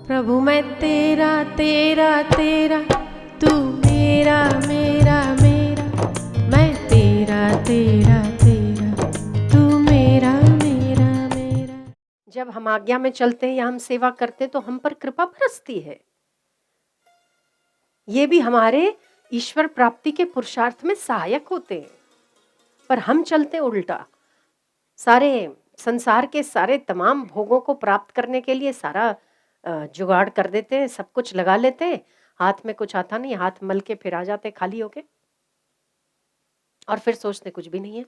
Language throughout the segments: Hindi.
प्रभु मैं तेरा तेरा तेरा, तू मेरा मेरा मेरा, मैं तेरा तेरा तेरा, तू मेरा मेरा मेरा। जब हम आज्ञा में चलते हैं या हम सेवा करते हैं तो हम पर कृपा बरसती है। ये भी हमारे ईश्वर प्राप्ति के पुरुषार्थ में सहायक होते हैं। पर हम चलते उल्टा, सारे संसार के सारे तमाम भोगों को प्राप्त करने के लिए सारा जुगाड़ कर देते हैं, सब कुछ लगा लेते हैं, हाथ में कुछ आता नहीं, हाथ मल के फिर आ जाते खाली होके और फिर सोचते कुछ भी नहीं है।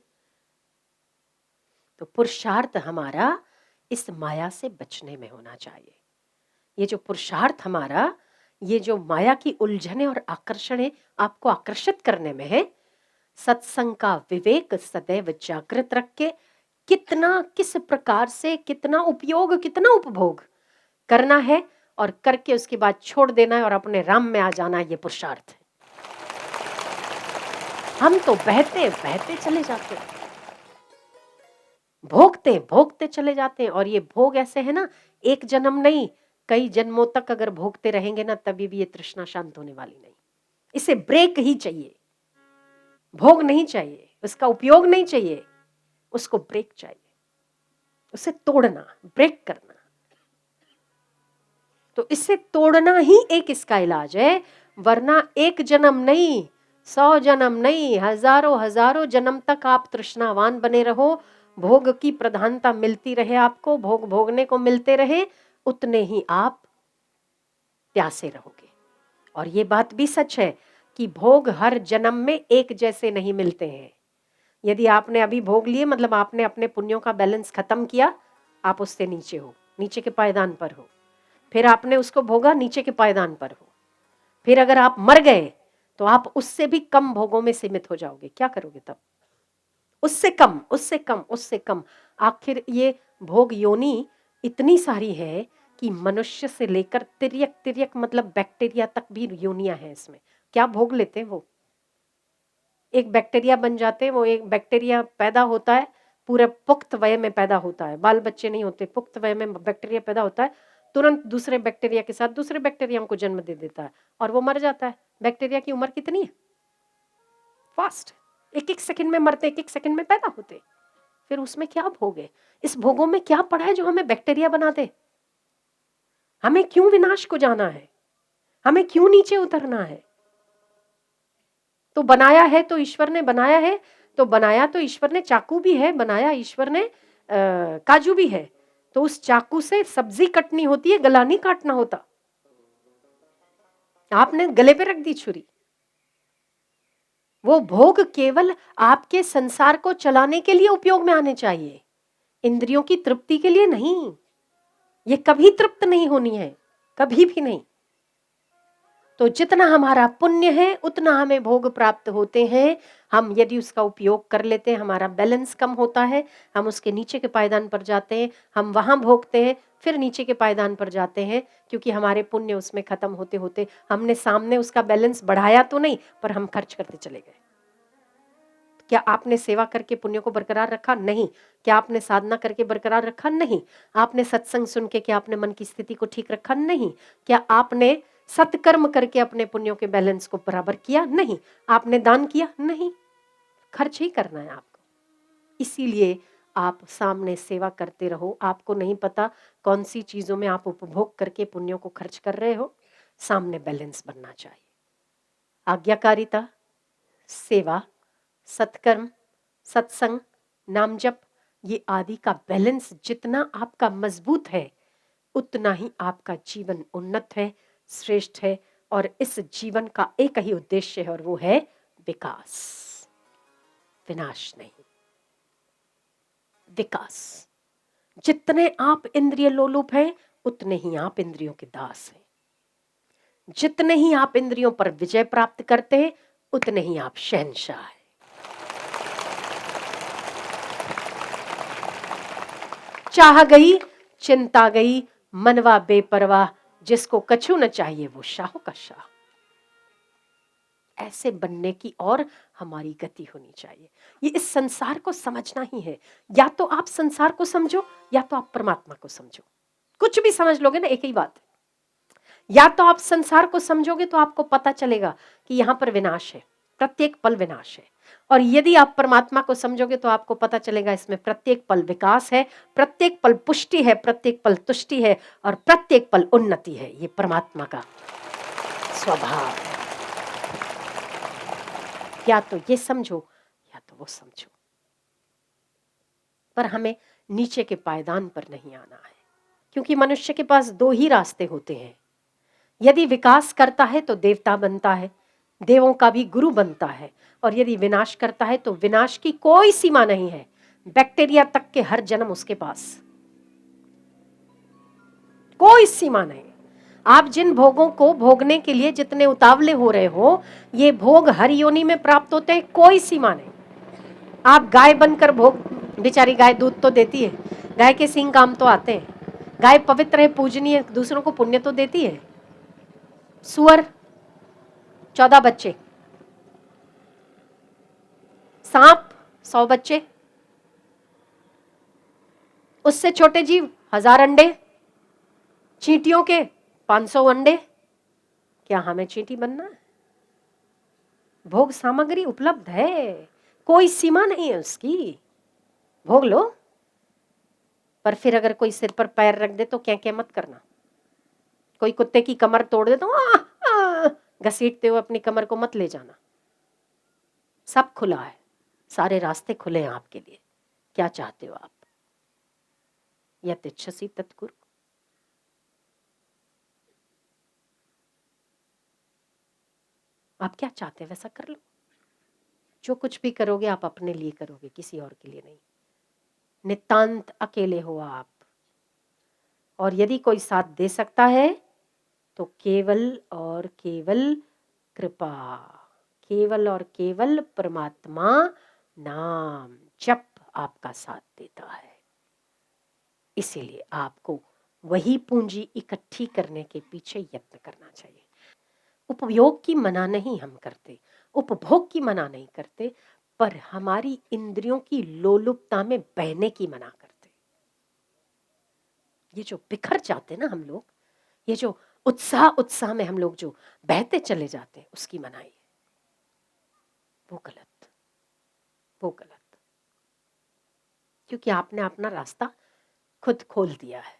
तो पुरुषार्थ हमारा इस माया से बचने में होना चाहिए। ये जो पुरुषार्थ हमारा, ये जो माया की उलझने और आकर्षण है, आपको आकर्षित करने में है। सत्संग का विवेक सदैव जागृत रख के कितना, किस प्रकार से, कितना उपयोग, कितना उपभोग करना है और करके उसके बाद छोड़ देना है और अपने राम में आ जाना है, ये पुरुषार्थ है। हम तो बहते बहते चले जाते हैं, भोगते भोगते चले जाते हैं। और ये भोग ऐसे है ना, एक जन्म नहीं, कई जन्मों तक अगर भोगते रहेंगे ना, तभी भी ये तृष्णा शांत होने वाली नहीं। इसे ब्रेक ही चाहिए, भोग नहीं चाहिए, उसका उपयोग नहीं चाहिए, उसको ब्रेक चाहिए, उसे तोड़ना, ब्रेक करना। तो इसे तोड़ना ही एक इसका इलाज है, वरना एक जन्म नहीं, 100 जन्म नहीं, हजारों हजारों जन्म तक आप तृष्णावान बने रहो, भोग की प्रधानता मिलती रहे, आपको भोग भोगने को मिलते रहे, उतने ही आप प्यासे रहोगे। और ये बात भी सच है कि भोग हर जन्म में एक जैसे नहीं मिलते हैं। यदि आपने अभी भोग लिए, मतलब आपने अपने पुण्यों का बैलेंस खत्म किया, आप उससे नीचे हो, नीचे के पायदान पर हो। फिर आपने उसको भोगा, नीचे के पायदान पर हो। फिर अगर आप मर गए तो आप उससे भी कम भोगों में सीमित हो जाओगे। क्या करोगे तब? उससे कम, उससे कम, उससे कम। आखिर ये भोग योनि इतनी सारी है कि मनुष्य से लेकर तिर्यक, तिर्यक मतलब बैक्टीरिया तक भी योनियां हैं इसमें। क्या भोग लेते हैं वो? एक बैक्टीरिया बन जाते हैं, वो एक बैक्टीरिया पैदा होता है, पूरे पुख्त वय में पैदा होता है, बाल बच्चे नहीं होते, पुख्त वय में बैक्टीरिया पैदा होता है, तुरंत दूसरे बैक्टीरिया के साथ दूसरे बैक्टीरिया को जन्म दे देता है और वो मर जाता है। बैक्टीरिया की उम्र कितनी है? फास्ट, एक एक सेकंड में मरते, एक एक सेकंड में पैदा होते। फिर उसमें क्या भोग है? इस भोगों में क्या पड़ा है जो हमें बैक्टीरिया बना दे? हमें क्यों विनाश को जाना है? हमें क्यों नीचे उतरना है? तो बनाया है तो ईश्वर ने बनाया है, तो बनाया तो ईश्वर ने, चाकू भी है, बनाया ईश्वर ने काजू भी है। तो उस चाकू से सब्जी कटनी होती है, गला नहीं काटना होता। आपने गले पे रख दी छुरी। वो भोग केवल आपके संसार को चलाने के लिए उपयोग में आने चाहिए, इंद्रियों की तृप्ति के लिए नहीं। ये कभी तृप्त नहीं होनी है, कभी भी नहीं। तो जितना हमारा पुण्य है उतना हमें भोग प्राप्त होते हैं। हम यदि उसका उपयोग कर लेते हैं, हमारा बैलेंस कम होता है, हम उसके नीचे के पायदान पर जाते हैं, हम वहां भोगते हैं, फिर नीचे के पायदान पर जाते हैं, क्योंकि हमारे पुण्य उसमें खत्म होते होते हमने सामने उसका बैलेंस बढ़ाया तो नहीं, पर हम खर्च करते चले गए। क्या आपने सेवा करके पुण्य को बरकरार रखा? नहीं। क्या आपने साधना करके बरकरार रखा? नहीं। आपने सत्संग सुन के क्या आपने मन की स्थिति को ठीक रखा? नहीं। क्या आपने सत्कर्म करके अपने पुण्यों के बैलेंस को बराबर किया? नहीं। आपने दान किया? नहीं। खर्च ही करना है आपको। इसीलिए आप सामने सेवा करते रहो। आपको नहीं पता कौन सी चीजों में आप उपभोग करके पुण्यों को खर्च कर रहे हो। सामने बैलेंस बनना चाहिए। आज्ञाकारिता, सेवा, सत्कर्म, सत्संग, नाम जप, ये आदि का बैलेंस जितना आपका मजबूत है, उतना ही आपका जीवन उन्नत है, श्रेष्ठ है। और इस जीवन का एक ही उद्देश्य है और वो है विकास, विनाश नहीं, विकास। जितने आप इंद्रिय लोलुप हैं उतने ही आप इंद्रियों के दास हैं। जितने ही आप इंद्रियों पर विजय प्राप्त करते हैं उतने ही आप शहंशाह हैं। चाह गई, चिंता गई, मनवा बेपरवाह, जिसको कछु न चाहिए वो शाह का शाह। ऐसे बनने की और हमारी गति होनी चाहिए। ये इस संसार को समझना ही है। या तो आप संसार को समझो या तो आप परमात्मा को समझो। कुछ भी समझ लोगे ना, एक ही बात है। या तो आप संसार को समझोगे तो आपको पता चलेगा कि यहां पर विनाश है, प्रत्येक पल विनाश है। और यदि आप परमात्मा को समझोगे तो आपको पता चलेगा इसमें प्रत्येक पल विकास है, प्रत्येक पल पुष्टि है, प्रत्येक पल तुष्टि है और प्रत्येक पल उन्नति है। ये परमात्मा का स्वभाव है। या तो ये समझो या तो वो समझो, पर हमें नीचे के पायदान पर नहीं आना है, क्योंकि मनुष्य के पास दो ही रास्ते होते हैं। यदि विकास करता है तो देवता बनता है, देवों का भी गुरु बनता है, और यदि विनाश करता है तो विनाश की कोई सीमा नहीं है। बैक्टीरिया तक के हर जन्म उसके पास, कोई सीमा नहीं। आप जिन भोगों को भोगने के लिए जितने उतावले हो रहे हो, ये भोग हर योनि में प्राप्त होते हैं, कोई सीमा नहीं। आप गाय बनकर भोग, बेचारी गाय दूध तो देती है, गाय के सींग काम तो आते हैं, गाय पवित्र है, पूजनीय, दूसरों को पुण्य तो देती है। सुअर 14 बच्चे, सांप 100 बच्चे, उससे छोटे जीव 1000 अंडे, चींटियों के 500 अंडे। क्या हमें चींटी बनना है? भोग सामग्री उपलब्ध है, कोई सीमा नहीं है उसकी, भोग लो। पर फिर अगर कोई सिर पर पैर रख दे तो क्या मत करना। कोई कुत्ते की कमर तोड़ दे तो घसीटते हुए अपनी कमर को मत ले जाना। सब खुला है, सारे रास्ते खुले हैं आपके लिए। क्या चाहते हो आप? यतिच्छसि तत्कुरु। आप क्या चाहते हैं वैसा कर लो। जो कुछ भी करोगे आप अपने लिए करोगे, किसी और के लिए नहीं। नितांत अकेले हो आप, और यदि कोई साथ दे सकता है तो केवल और केवल कृपा, केवल और केवल परमात्मा नाम जप आपका साथ देता है। इसीलिए आपको वही पूंजी इकट्ठी करने के पीछे यत्न करना चाहिए। उपयोग की मना नहीं हम करते, उपभोग की मना नहीं करते, पर हमारी इंद्रियों की लोलुपता में बहने की मना करते। ये जो बिखर जाते ना हम लोग, ये जो उत्साह में हम लोग जो बहते चले जाते हैं, उसकी मनाई, वो गलत, वो गलत। क्योंकि आपने अपना रास्ता खुद खोल दिया है,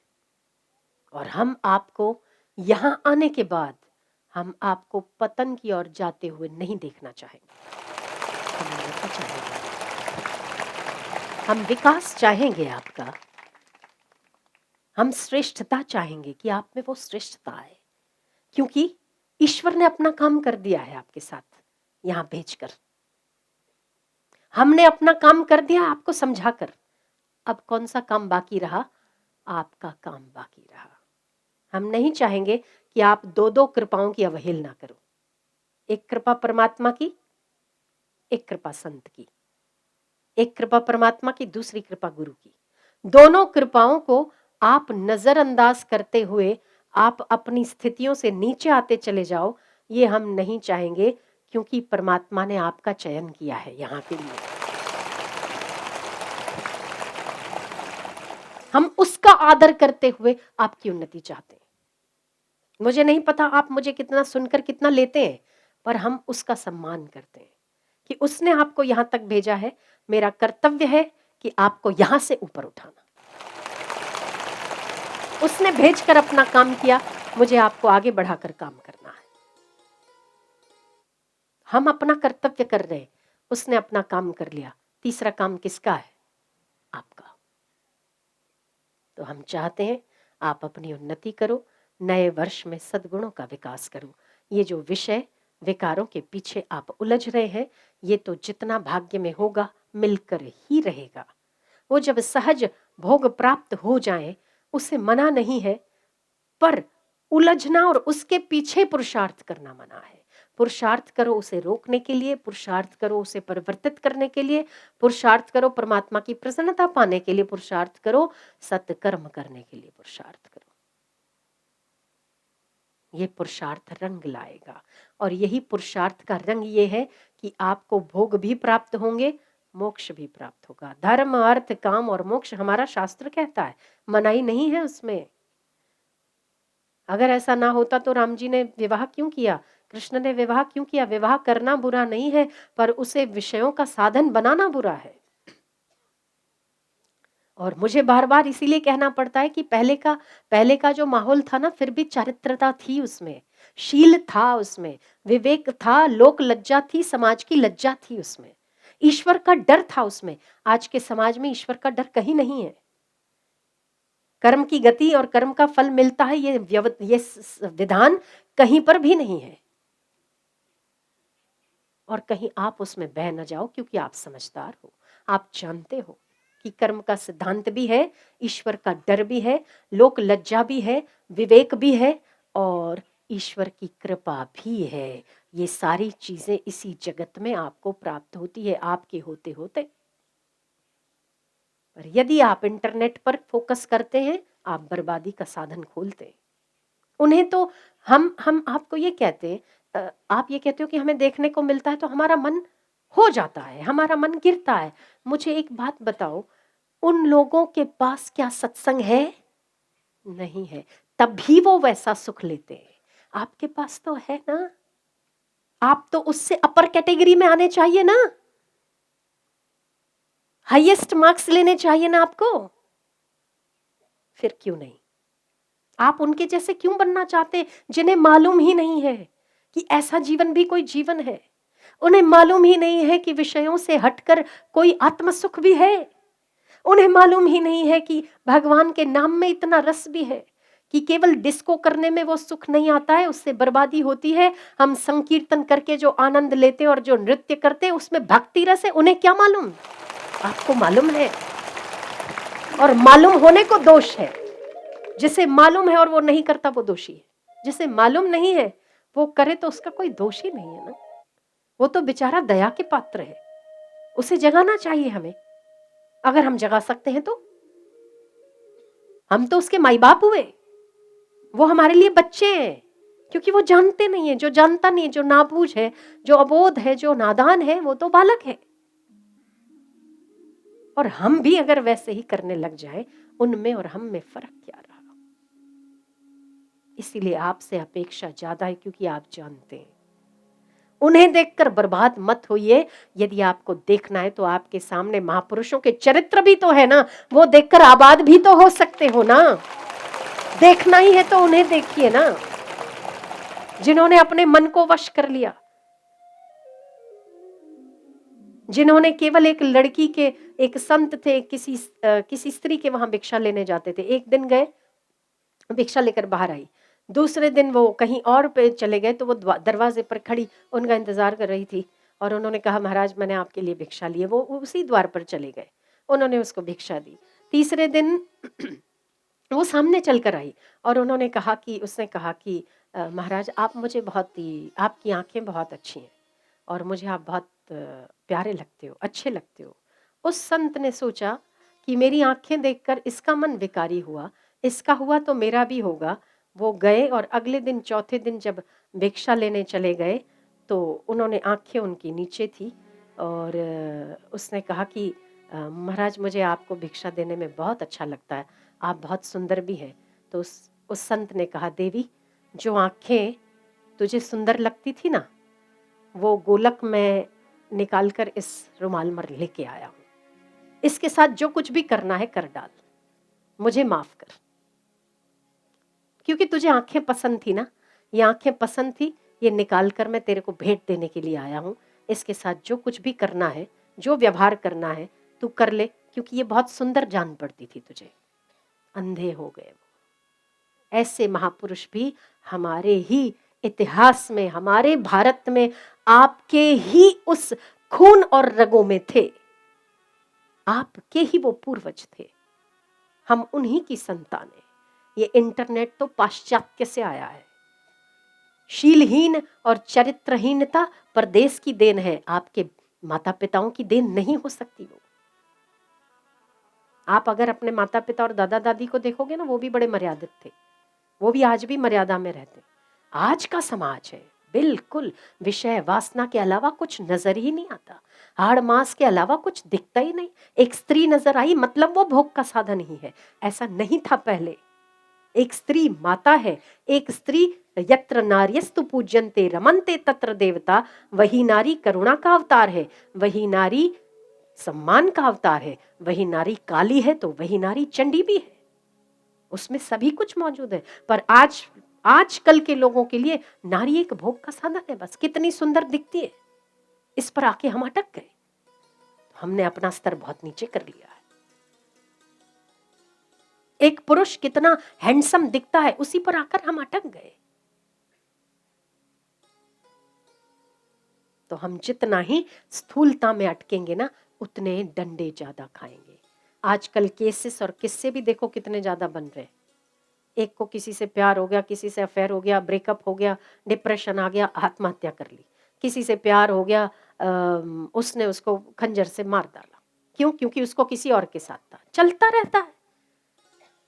और हम आपको यहां आने के बाद हम आपको पतन की ओर जाते हुए नहीं देखना चाहेंगे। हम उन्नति चाहेंगे, हम विकास चाहेंगे आपका, हम श्रेष्ठता चाहेंगे कि आप में वो श्रेष्ठता है। क्योंकि ईश्वर ने अपना काम कर दिया है आपके साथ यहां भेजकर, हमने अपना काम कर दिया आपको समझाकर। अब कौन सा काम बाकी रहा? आपका काम बाकी रहा। हम नहीं चाहेंगे कि आप दो दो कृपाओं की अवहेलना करो, एक कृपा परमात्मा की, एक कृपा संत की, एक कृपा परमात्मा की, दूसरी कृपा गुरु की। दोनों कृपाओं को आप नजरअंदाज करते हुए आप अपनी स्थितियों से नीचे आते चले जाओ, ये हम नहीं चाहेंगे, क्योंकि परमात्मा ने आपका चयन किया है यहाँ के लिए। हम उसका आदर करते हुए आपकी उन्नति चाहते हैं। मुझे नहीं पता आप मुझे कितना सुनकर कितना लेते हैं, पर हम उसका सम्मान करते हैं कि उसने आपको यहां तक भेजा है। मेरा कर्तव्य है कि आपको यहां से ऊपर उठाना। उसने भेजकर अपना काम किया, मुझे आपको आगे बढ़ाकर काम करना है। हम अपना कर्तव्य कर रहे हैं, उसने अपना काम कर लिया, तीसरा काम किसका है? आपका। तो हम चाहते हैं आप अपनी उन्नति करो, नए वर्ष में सद्गुणों का विकास करो। ये जो विषय विकारों के पीछे आप उलझ रहे हैं, ये तो जितना भाग्य में होगा मिलकर ही रहेगा। वो जब सहज भोग प्राप्त हो जाए उसे मना नहीं है, पर उलझना और उसके पीछे पुरुषार्थ करना मना है। पुरुषार्थ करो उसे रोकने के लिए, पुरुषार्थ करो उसे परिवर्तित करने के लिए, पुरुषार्थ करो परमात्मा की प्रसन्नता पाने के लिए, पुरुषार्थ करो सत्कर्म करने के लिए, पुरुषार्थ करो। ये पुरुषार्थ रंग लाएगा, और यही पुरुषार्थ का रंग ये है कि आपको भोग भी प्राप्त होंगे, मोक्ष भी प्राप्त होगा। धर्म अर्थ काम और मोक्ष हमारा शास्त्र कहता है, मनाही नहीं है उसमें। अगर ऐसा ना होता तो राम जी ने विवाह क्यों किया, कृष्ण ने विवाह क्यों किया? विवाह करना बुरा नहीं है, पर उसे विषयों का साधन बनाना बुरा है। और मुझे बार बार इसीलिए कहना पड़ता है कि पहले का जो माहौल था ना, फिर भी चारित्रता थी उसमें, शील था उसमें, विवेक था, लोक लज्जा थी, समाज की लज्जा थी उसमें, ईश्वर का डर था उसमें। आज के समाज में ईश्वर का डर कहीं नहीं है। कर्म की गति और कर्म का फल मिलता है, ये विधान कहीं पर भी नहीं है। और कहीं आप उसमें बह न जाओ, क्योंकि आप समझदार हो, आप जानते हो कि कर्म का सिद्धांत भी है, ईश्वर का डर भी है, लोक लज्जा भी है, विवेक भी है, और ईश्वर की कृपा भी है। ये सारी चीजें इसी जगत में आपको प्राप्त होती है, आपके होते होते। पर यदि आप इंटरनेट पर फोकस करते हैं, आप बर्बादी का साधन खोलते हैं। उन्हें तो हम आपको ये कहते हैं, आप ये कहते हो कि हमें देखने को मिलता है तो हमारा मन हो जाता है, हमारा मन गिरता है। मुझे एक बात बताओ, उन लोगों के पास क्या सत्संग है? नहीं है, तभी वो वैसा सुख लेते हैं। आपके पास तो है ना, आप तो उससे अपर कैटेगरी में आने चाहिए ना, हाईएस्ट मार्क्स लेने चाहिए ना आपको। फिर क्यों नहीं? आप उनके जैसे क्यों बनना चाहते, जिन्हें मालूम ही नहीं है कि ऐसा जीवन भी कोई जीवन है? उन्हें मालूम ही नहीं है कि विषयों से हटकर कोई आत्म सुख भी है। उन्हें मालूम ही नहीं है कि भगवान के नाम में इतना रस भी है, कि केवल डिस्को करने में वो सुख नहीं आता है, उससे बर्बादी होती है। हम संकीर्तन करके जो आनंद लेते और जो नृत्य करते उसमें भक्ति रस है। उन्हें क्या मालूम? आपको मालूम है, और मालूम होने को दोष है। जिसे मालूम है और वो नहीं करता वो दोषी है, जिसे मालूम नहीं है वो करे तो उसका कोई दोष ही नहीं है ना। वो तो बेचारा दया के पात्र है, उसे जगाना चाहिए हमें, अगर हम जगा सकते हैं तो। हम तो उसके माई बाप हुए, वो हमारे लिए बच्चे हैं, क्योंकि वो जानते नहीं है। जो जानता नहीं है, जो नाबूझ है, जो अबोध है, जो नादान है, वो तो बालक है। और हम भी अगर वैसे ही करने लग जाए, उनमें और हम में फर्क क्या रहा? इसीलिए आपसे अपेक्षा ज्यादा है, क्योंकि आप जानते हैं। उन्हें देखकर बर्बाद मत होइए। यदि आपको देखना है तो आपके सामने महापुरुषों के चरित्र भी तो है ना, वो देखकर आबाद भी तो हो सकते हो ना। देखना ही है तो उन्हें देखिए ना, जिन्होंने अपने मन को वश कर लिया, जिन्होंने केवल एक लड़की के, एक संत थे, किसी स्त्री के वहां भिक्षा लेने जाते थे। एक दिन गए, भिक्षा लेकर बाहर आई, दूसरे दिन वो कहीं और पे चले गए, तो वो दरवाजे पर खड़ी उनका इंतजार कर रही थी। और उन्होंने कहा, महाराज मैंने आपके लिए भिक्षा ली है। वो उसी द्वार पर चले गए, उन्होंने उसको भिक्षा दी। तीसरे दिन वो सामने चलकर आई, और उन्होंने कहा कि, उसने कहा कि महाराज आप मुझे बहुत ही, आपकी आंखें बहुत अच्छी हैं, और मुझे आप बहुत प्यारे लगते हो, अच्छे लगते हो। उस संत ने सोचा कि मेरी आंखें देखकर इसका मन विकारी हुआ, इसका हुआ तो मेरा भी होगा। वो गए, और अगले दिन, चौथे दिन जब भिक्षा लेने चले गए, तो उन्होंने, आंखें उनकी नीचे थी, और उसने कहा कि महाराज मुझे आपको भिक्षा देने में बहुत अच्छा लगता है, आप बहुत सुंदर भी हैं। तो उस संत ने कहा, देवी जो आंखें तुझे सुंदर लगती थी ना, वो गोलक में निकालकर इस रुमाल में लेके आया हूं, इसके साथ जो कुछ भी करना है कर डाल, मुझे माफ कर। क्योंकि तुझे आंखें पसंद थी ना, ये आंखें पसंद थी, ये निकाल कर मैं तेरे को भेंट देने के लिए आया हूं, इसके साथ जो कुछ भी करना है, जो व्यवहार करना है तू कर ले, क्योंकि ये बहुत सुंदर जान पड़ती थी तुझे। अंधे हो गए वो। ऐसे महापुरुष भी हमारे ही इतिहास में, हमारे भारत में, आपके ही उस खून और रगों में थे, आपके ही वो पूर्वज थे, हम उन्हीं की संतान हैं। ये इंटरनेट तो पाश्चात्य से आया है। शीलहीन और चरित्रहीनता परदेश की देन है, आपके माता पिताओं की देन नहीं हो सकती वो। आप अगर अपने माता पिता और दादा दादी को देखोगे ना, वो भी बड़े मर्यादित थे, वो भी आज भी मर्यादा में रहते। आज का समाज है बिल्कुल विषय वासना के अलावा कुछ नजर ही नहीं आता, हाड़ मांस के अलावा कुछ दिखता ही नहीं। एक स्त्री नजर आई मतलब वो भोग का साधन ही है, ऐसा नहीं था पहले। एक स्त्री माता है, एक स्त्री यत्र नार्यस्तु पूज्यन्ते रमन्ते तत्र देवता, वही नारी करुणा का अवतार है, वही नारी सम्मान का अवतार है, वही नारी काली है तो वही नारी चंडी भी है, उसमें सभी कुछ मौजूद है। पर आजकल के लोगों के लिए नारी एक भोग का साधन है, बस कितनी सुंदर दिखती है, इस पर आके हम अटक गए। हमने अपना स्तर बहुत नीचे कर लिया है। एक पुरुष कितना हैंडसम दिखता है, उसी पर आकर हम अटक गए। तो हम जितना ही स्थूलता में अटकेंगे ना, उतने डंडे ज्यादा खाएंगे। आजकल केसेस और किस्से भी देखो कितने ज्यादा बन रहे हैं। एक को किसी से प्यार हो गया, किसी से अफेयर हो गया, ब्रेकअप हो गया, डिप्रेशन आ गया, आत्महत्या कर ली। किसी से प्यार हो गया, उसने उसको खंजर से मार डाला। क्यों? क्योंकि उसको किसी और के साथ था। चलता रहता है।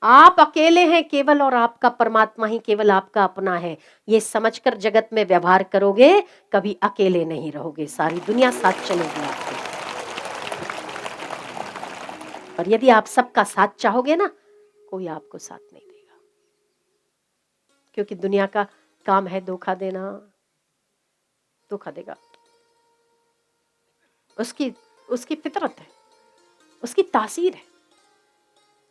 आप अकेले हैं केवल, और आपका परमात्मा ही केवल आपका अपना है, ये समझकर जगत में व्यवहार करोगे, कभी अकेले नहीं रहोगे, सारी दुनिया साथ चलेगी आपके। और यदि आप सबका साथ चाहोगे ना, कोई आपको साथ नहीं देगा, क्योंकि दुनिया का काम है धोखा देना, धोखा देगा। उसकी उसकी फितरत है, उसकी तासीर है।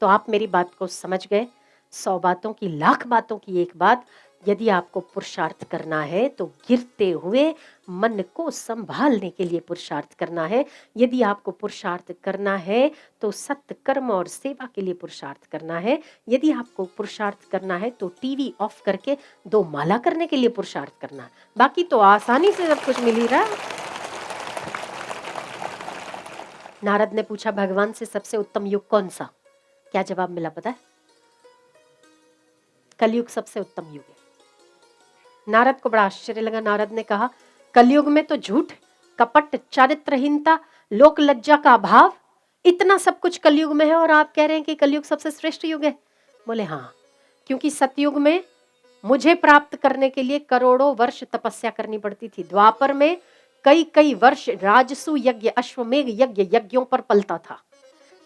तो आप मेरी बात को समझ गए। 100 बातों की लाख बातों की एक बात, यदि आपको पुरुषार्थ करना है तो गिरते हुए मन को संभालने के लिए पुरुषार्थ करना है। यदि आपको पुरुषार्थ करना है तो सत्कर्म और सेवा के लिए पुरुषार्थ करना है। यदि आपको पुरुषार्थ करना है तो टीवी ऑफ करके 2 माला करने के लिए पुरुषार्थ करना है। बाकी तो आसानी से सब कुछ मिल ही रहा है। नारद ने पूछा भगवान से सबसे उत्तम युग कौन सा? क्या जवाब मिला पता है? कलयुग सबसे उत्तम युग है। नारद को बड़ा आश्चर्य लगा। नारद ने कहा कलयुग में तो झूठ, कपट, चारित्रहीनता, लोक लज्जा का अभाव, इतना सब कुछ कलयुग में है, और आप कह रहे हैं कि कलयुग सबसे श्रेष्ठ युग है। बोले हाँ, क्योंकि सतयुग में मुझे प्राप्त करने के लिए करोड़ों वर्ष तपस्या करनी पड़ती थी। द्वापर में कई कई वर्ष राजसु यज्ञ, अश्वमेघ यज्ञ, यज्ञों पर पलता था।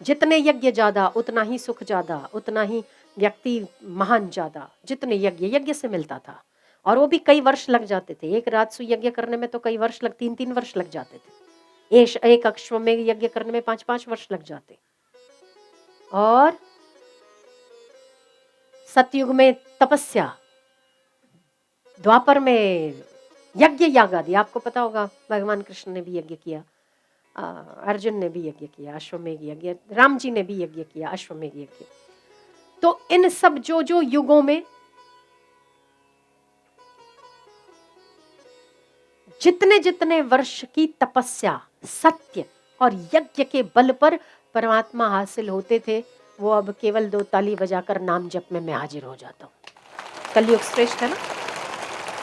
जितने यज्ञ ज्यादा उतना ही सुख ज्यादा, उतना ही व्यक्ति महान ज्यादा। जितने यज्ञ, यज्ञ से मिलता था, और वो भी कई वर्ष लग जाते थे। एक राजसु यज्ञ करने में तो कई वर्ष 3-3 वर्ष लग जाते थे। एक अश्वमेघ यज्ञ करने में 5-5 वर्ष लग जाते। और सतयुग में तपस्या, द्वापर में यज्ञ याग आदि। आपको पता होगा भगवान कृष्ण ने भी यज्ञ किया, अर्जुन ने भी यज्ञ किया, अश्वमेघ यज्ञ, राम जी ने भी यज्ञ किया, अश्वमेघ यज्ञ। तो इन सब जो युगों में जितने जितने वर्ष की तपस्या, सत्य और यज्ञ के बल पर परमात्मा हासिल होते थे, वो अब केवल 2 ताली बजाकर नाम जप में मैं हाजिर हो जाता हूं। कलयुग श्रेष्ठ है ना।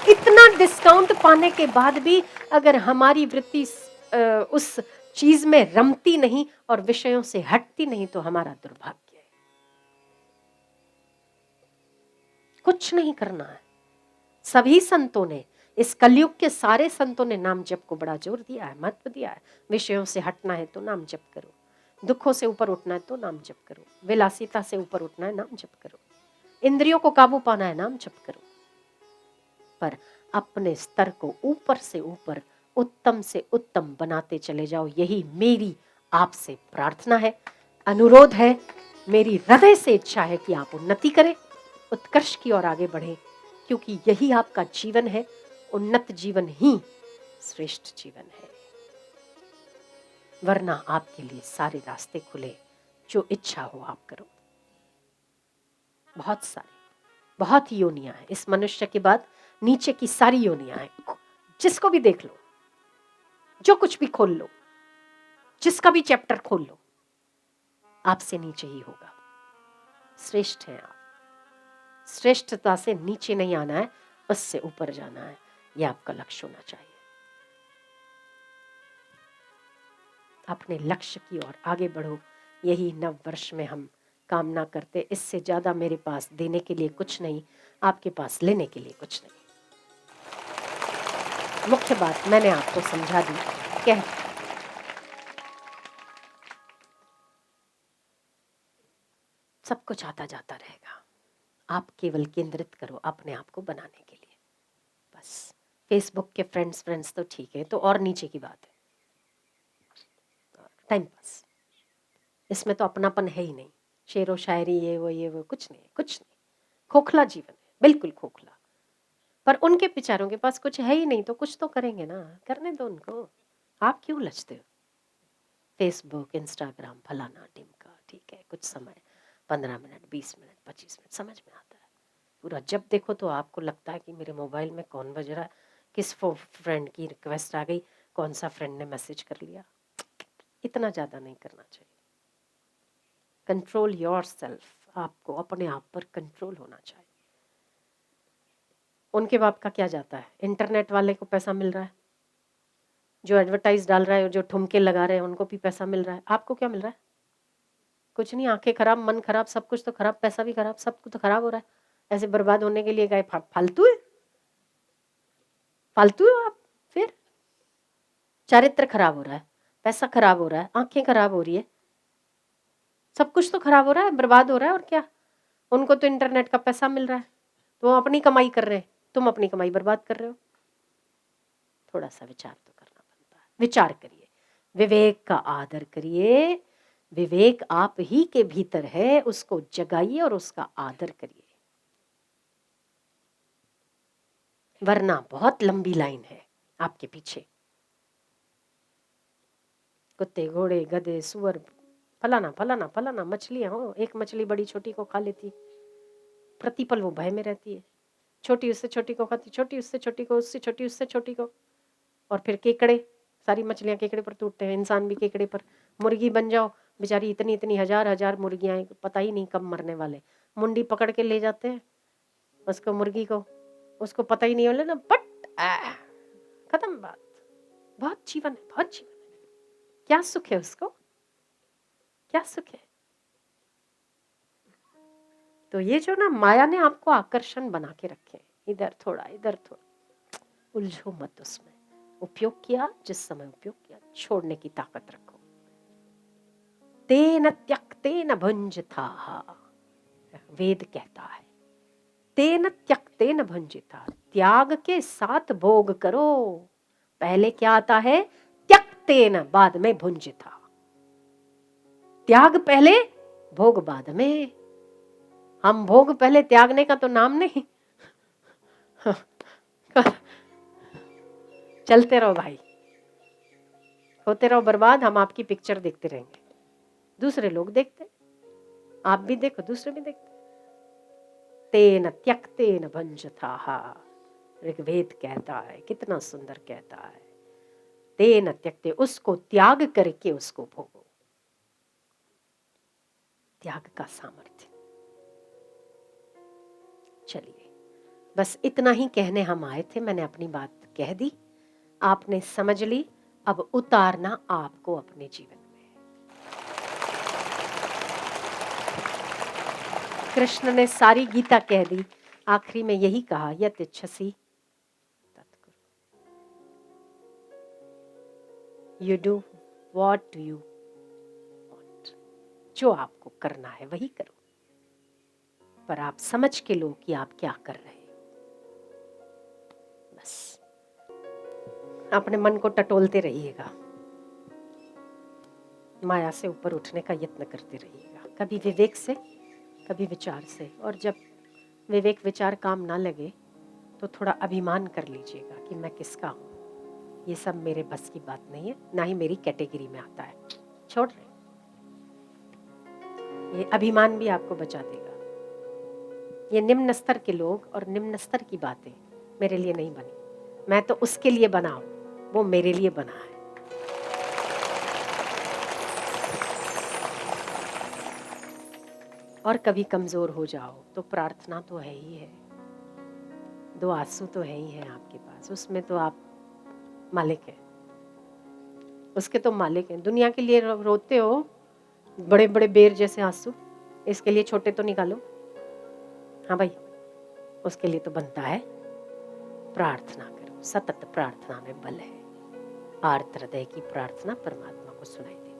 इतना डिस्काउंट पाने के बाद भी अगर हमारी वृत्ति उस चीज में रमती नहीं और विषयों से हटती नहीं, तो हमारा दुर्भाग्य है। कुछ नहीं करना है। सभी संतों ने, इस कलयुग के सारे संतों ने नाम जप को बड़ा जोर दिया है, महत्व दिया है। विषयों से हटना है तो नाम जप करो, दुखों से ऊपर उठना है तो नाम जप करो, विलासिता से ऊपर उठना है नाम जप करो, इंद्रियों को काबू पाना है नाम जप करो। पर अपने स्तर को ऊपर से ऊपर, उत्तम से उत्तम बनाते चले जाओ। यही मेरी आपसे प्रार्थना है, अनुरोध है, मेरी हृदय से इच्छा है कि आप उन्नति करें, उत्कर्ष की ओर आगे बढ़ें, क्योंकि यही आपका जीवन है। उन्नत जीवन ही श्रेष्ठ जीवन है। वरना आपके लिए सारे रास्ते खुले, जो इच्छा हो आप करो। बहुत सारे, बहुत योनियां हैं इस मनुष्य के बाद, नीचे की सारी योनियां हैं। जिसको भी देख लो, जो कुछ भी खोल लो, जिसका भी चैप्टर खोल लो, आपसे नीचे ही होगा। श्रेष्ठ है आप। श्रेष्ठता से नीचे नहीं आना है, उससे ऊपर जाना है। यह आपका लक्ष्य होना चाहिए। अपने लक्ष्य की ओर आगे बढ़ो, यही नव वर्ष में हम कामना करते। इससे ज्यादा मेरे पास देने के लिए कुछ नहीं, आपके पास लेने के लिए कुछ नहीं। मुख्य बात मैंने आपको समझा दी। कह सब कुछ आता जाता रहेगा। आप केवल केंद्रित करो अपने आप को बनाने के लिए। बस फेसबुक के फ्रेंड्स तो ठीक है, तो और नीचे की बात है, टाइम पास। इसमें तो अपनापन है ही नहीं, शेरो शायरी ये वो कुछ नहीं, कुछ नहीं। खोखला जीवन है, बिल्कुल खोखला। पर उनके विचारों के पास कुछ है ही नहीं, तो कुछ तो करेंगे ना, करने दो उनको। आप क्यों लचते हो? फेसबुक, इंस्टाग्राम, फलाना टिमका, ठीक है, कुछ समय 15 मिनट, 20 मिनट, 25 मिनट समझ में आता है। पूरा जब देखो तो आपको लगता है कि मेरे मोबाइल में कौन बज रहा है, किस फ्रेंड की रिक्वेस्ट आ गई, कौन सा फ्रेंड ने मैसेज कर लिया। इतना ज़्यादा नहीं करना चाहिए। कंट्रोल योर सेल्फ, आपको अपने आप पर कंट्रोल होना चाहिए। उनके बाप का क्या जाता है, इंटरनेट वाले को पैसा मिल रहा है, जो एडवर्टाइज डाल रहा है और जो ठुमके लगा रहे हैं उनको भी पैसा मिल रहा है। आपको क्या मिल रहा है? कुछ नहीं। आंखें खराब, मन खराब, सब कुछ तो खराब, पैसा भी खराब, सब कुछ तो खराब हो रहा है। ऐसे बर्बाद होने के लिए गए, फालतू है, फालतू हो आप। फिर चारित्र खराब हो रहा है, पैसा खराब हो रहा है, आंखें खराब हो रही है, सब कुछ तो खराब हो रहा है, बर्बाद हो रहा है। और क्या, उनको तो इंटरनेट का पैसा मिल रहा है, तो वो अपनी कमाई कर रहे हैं, तुम अपनी कमाई बर्बाद कर रहे हो। थोड़ा सा विचार तो करना बनता है। विचार करिए, विवेक का आदर करिए। विवेक आप ही के भीतर है, उसको जगाइए और उसका आदर करिए, वरना बहुत लंबी लाइन है आपके पीछे। कुत्ते, घोड़े, गधे, सुअर, फलाना फलाना फलाना मछलियां हो, एक मछली बड़ी छोटी को खा लेती, प्रतिपल वो भय में रहती है। छोटी उससे छोटी को खाती, छोटी उससे छोटी को, उससे छोटी उससे छोटी को। और फिर केकड़े, सारी मछलियां केकड़े पर टूटते हैं, इंसान भी केकड़े पर। मुर्गी बन जाओ, बेचारी इतनी इतनी हजार हजार मुर्गियां, पता ही नहीं कब मरने वाले। मुंडी पकड़ के ले जाते हैं उसको, मुर्गी को, उसको पता ही नहीं होले ना, पट खत्म बात। बहुत जीवन है, बहुत जीवन है। क्या सुख है उसको, क्या सुख है? तो ये जो ना माया ने आपको आकर्षण बना के रखे, इधर थोड़ा इधर थोड़ा, उलझो मत उसमें। उपयोग किया, जिस समय उपयोग किया, छोड़ने की ताकत रखो। तेन त्यक्तेन भुंजता, वेद कहता है, तेन त्यक्तेन भुंजिता, त्याग के साथ भोग करो। पहले क्या आता है? त्यक्तेन, बाद में भुंजिता। त्याग पहले, भोग बाद में। हम भोग पहले, त्यागने का तो नाम नहीं। चलते रहो भाई, होते रहो बर्बाद, हम आपकी पिक्चर देखते रहेंगे। दूसरे लोग देखते, आप भी देखो, दूसरे भी देखते। तेन त्यक्तेन भुंजथाः, ऋग्वेद कहता है, कितना सुंदर कहता है। तेन त्यक्ते, उसको त्याग करके उसको भोगो। त्याग का सामर्थ्य। चलिए, बस इतना ही कहने हम आए थे, मैंने अपनी बात कह दी, आपने समझ ली। अब उतारना आपको अपने जीवन में। कृष्ण ने सारी गीता कह दी, आखिरी में यही कहा, यत इच्छसि तत् कुरु। You do what you want, जो आपको करना है वही करो, पर आप समझ के लो कि आप क्या कर रहे हैं। बस अपने मन को टटोलते रहिएगा, माया से ऊपर उठने का यत्न करते रहिएगा, कभी विवेक से, कभी विचार से। और जब विवेक विचार काम ना लगे तो थोड़ा अभिमान कर लीजिएगा कि मैं किसका हूँ, ये सब मेरे बस की बात नहीं है, ना ही मेरी कैटेगरी में आता है, छोड़ रहे। ये अभिमान भी आपको बचा देगा। ये निम्न स्तर के लोग और निम्न स्तर की बातें मेरे लिए नहीं बनी, मैं तो उसके लिए बना हूं, वो मेरे लिए बना है। और कभी कमजोर हो जाओ तो प्रार्थना तो है ही है, 2 आंसू तो है ही है आपके पास, उसमें तो आप मालिक हैं, उसके तो मालिक हैं। दुनिया के लिए रोते हो, बड़े बड़े बेर जैसे आंसू, इसके लिए छोटे तो निकालो। हाँ भाई, उसके लिए तो बनता है प्रार्थना करो, सतत प्रार्थना में बल है। आर्त हृदय की प्रार्थना परमात्मा को सुनाई दे।